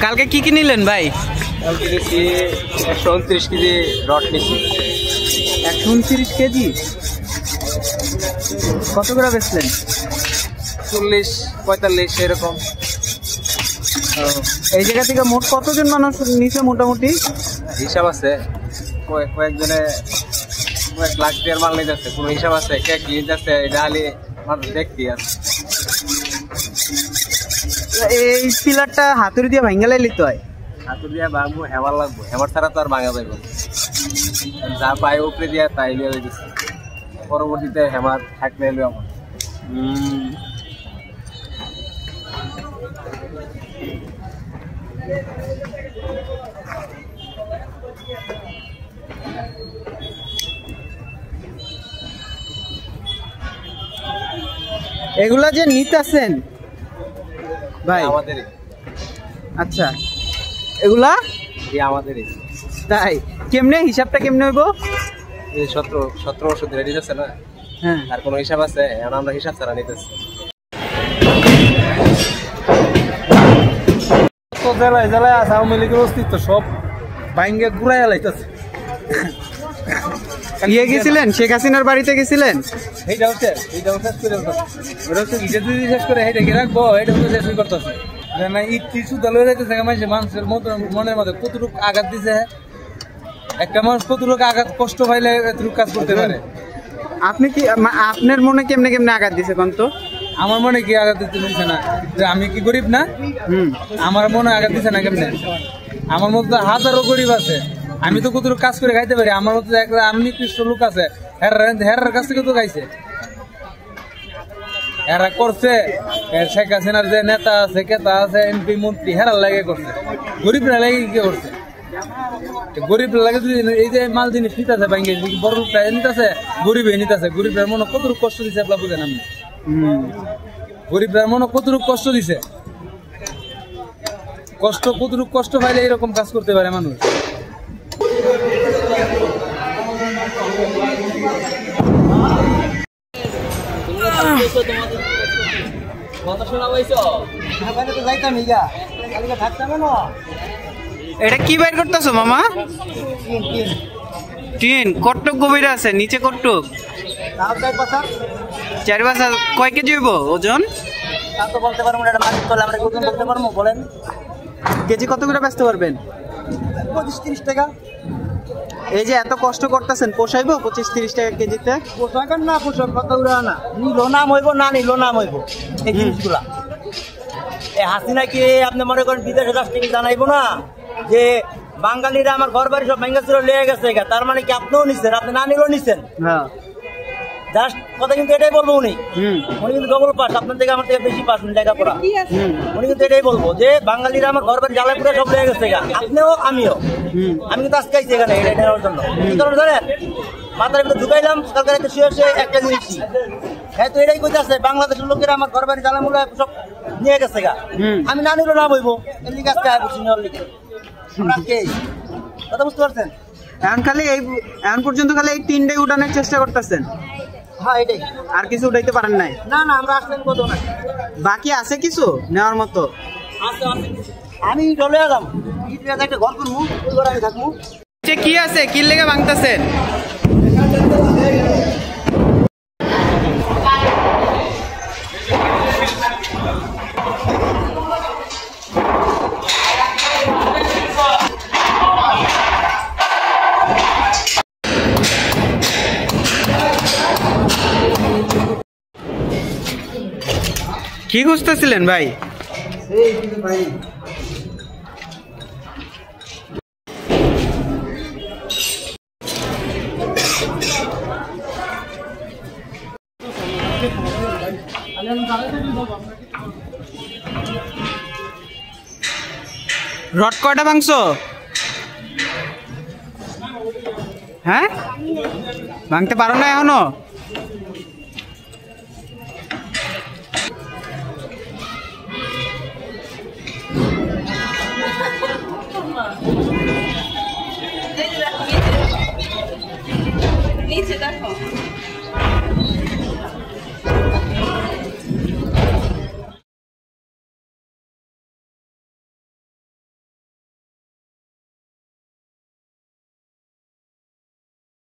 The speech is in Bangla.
কালকে কি নিলেন ভাই? কালকে গেছি 129 কেজি রড নিছি। 129 কেজি? কত করে বেচলেন? 40-45 এরকম। এই জায়গা থেকে মোট কতজন মানুষ নিচে মোটামুটি হিসাব আছে? কয়েকজনে কয়েক লাখ টাকার মাল নিয়ে যাচ্ছে, কোনো হিসাব আছে? কে কি যাচ্ছে এটা খালি মানুষ দেখতে আছে। এই পিলারটা হাতুড়ি দিয়ে ভাঙ্গালে লিতে হয়? হাতুড়ি দিয়ে ভাঙবো, হেমার লাগবো, হেমার ছাড়া তো আর ভাঙা যাইব না। যা পায়ে উপরে দিয়ে তাই নিয়ে দিচ্ছে, পরবর্তীতে হেমার থাকলে এলো আমার। এগুলা যে নিতেছেন ভাই আমাদেরই। আচ্ছা, এগুলা আমাদেরই। তাই কেমনে হিসাবটা কেমনে হইব? 17 ওষুধ রেডি আছে না? হ্যাঁ, আর কোনো হিসাব আছে? এখন আমরা হিসাব ছাড়া নিতেছি। জেলায় জেলায় আছে আওয়ামী লীগের অস্তিত্ব সব ভাঙ্গে ঘুরাইয়া লাইতেছে। গেছিলেন শেখ হাসিনার বাড়িতে গেছিলেন? এইটা হচ্ছে শেষ করে ওটা হচ্ছে ইটা যদি শেষ করে এইটাকে রাখবো, এটা হচ্ছে শেষ করতেছে না। ইট টিসু দলে যাইতেছে মানুষের মনের মধ্যে কতটুকু আঘাত দিছে। একটা মানুষ কতটুকু আঘাত কষ্ট পাইলে এতটুকু কাজ করতে পারে। আপনি কি আপনার মনে কেমনে কেমনে আঘাত দিছে কোন তো? আমার মনে কি আঘাত দিচ্ছে না? আমি কি গরিব না? আমার মনে আঘাত দিচ্ছে না কেমনে? আমার মধ্যে হাজারো গরিব আছে, আমি তো কতটুকু কাজ করে খাইতে পারি। আমার মধ্যে একটা নিকৃষ্ট লোক আছে, হেরার কাছ থেকে তো খাইছে, এরা করছে। শেখ হাসিনার যে নেতা আছে, কেতা আছে, এমপি মন্ত্রী, হেরার লাগে করছে, গরিবরা লাগে কি করছে? গরিবরা লাগে যদি এই যে মাল জিনিস নিতেছে ব্যাংকে, বড় লোকটা নিতেছে, গরিবে নিতেছে। গরিবের মনে কতটুকু কষ্ট দিছে আপনার বুঝেন? আমি গরিবরা মনে কতটুকু কষ্ট দিছে, কতটুকু কষ্ট পাইলে এরকম কাজ করতে পারে মানুষ। এটা কি বাইর করতেছো মামা? টিন কটক গভীর আছে, নিচে কটক 4 কয় কেজি হইব ওজন? বলতে পারবো না, আমরা ওজন বলতে পারবো। বলেন কেজি কত করে বেচতে পারবেন? 25-30 টাকা। এই যে এত কষ্ট করতেছেন, পোষাইবো 25-30 টাকা কেজিতে? পোশাক না, পোশাক কথা না, নিলো নাম হইব না নিলো নাম হইব এই জিনিসগুলা। এই হাসিনা কি আপনি মনে করেন বিদেশে রাষ্ট্রকে জানাইবো না যে বাঙালিরা আমার ঘর বাড়ি সব ভেঙে ছিল লেগে গেছে? তার মানে কি আপনিও নিচ্ছেন? আপনি না নিলেও নিচ্ছেন। জাস্ট কথা কিন্তু এটাই বলবো। উনি কিন্তু ডবল পাস, আপনার থেকে আমার থেকে বেশি পাস লেখাপড়া। উনি কিন্তু এটাই বলবো যে বাঙালিরা আমার ঘর বাড়ি জ্বালায় পুরে সব লেগে গেছে, আপনিও আমিও। আমি কিন্তু আজকে আইছি এখানে এটা নেওয়ার জন্য। কি কারণ জানেন? মাথার ভিতরে ঢুকাইলাম, সরকার একটা শুয়ে একটা জিনিস। হ্যাঁ, তো এটাই কইতাছে বাংলাদেশের লোকেরা আমার ঘর বাড়ি জ্বালা মূল্য সব নিয়ে গেছে। আমি না নিলেও না বইবো, এর লিগে আজকে আইছি নেওয়ার লিগে। কথা বুঝতে পারছেন? এখন পর্যন্ত খালি এই 3টাই উঠানোর চেষ্টা করতেছেন? হ্যাঁ, এটাই। আর কিছু উঠাইতে পারেন নাই? না না, আমরা আসলেন কত না, বাকি আছে কিছু নেওয়ার মতো? আমি চলে এলাম, একটা ঘর করবো, ওই ঘরে আমি থাকবো। কি আছে, কি লেগে ভাঙতেছেন? কি খুঁজতেছিলেন ভাই? রড কয়টা ভাঙছো? হ্যাঁ, ভাঙতে পারো না এখনো? নিচে দেখো